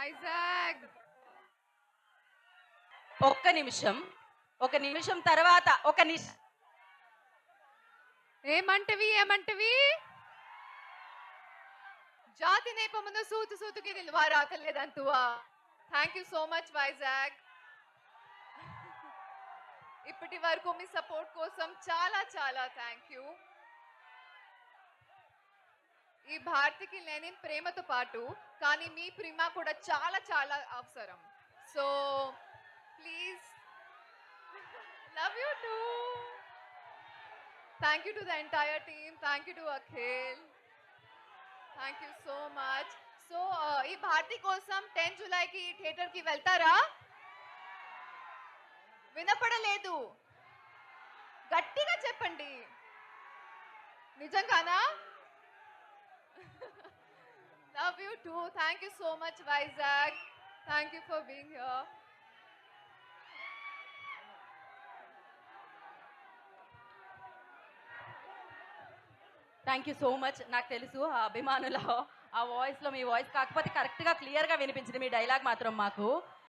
వైజాగ్. ఒక్క నిమిషం. ఒక నిమిషం తర్వాత ఏమంటవి జాతి నేపమున సూతుకి నిల్వ రాకలేదంతువా. Thank you so much Vizag. ఇప్పటి వరకు మీ సపోర్ట్ కోసం చాలా చాలా థ్యాంక్ యూ. ఈ భారతికి లేని ప్రేమతో పాటు కానీ మీ ప్రేమ కూడా చాలా చాలా అవసరం. So please love you two. Thank you to the entire team. Thank you to Akhil. Thank you so much. So ఈ భారతి కోసం 10 జూలైకి థియేటర్కి వెళ్తారా? వినపడలేదు, గట్టిగా చెప్పండి. నిజంగానా? Love you two. Thank you so much Vizag. Thank you for being here. Thank you so much. నాకు తెలుసు ఆ అభిమానుల ఆ వాయిస్లో మీ వాయిస్ కాకపోతే కరెక్ట్గా క్లియర్గా వినిపించింది మీ డైలాగ్ మాత్రం మాకు.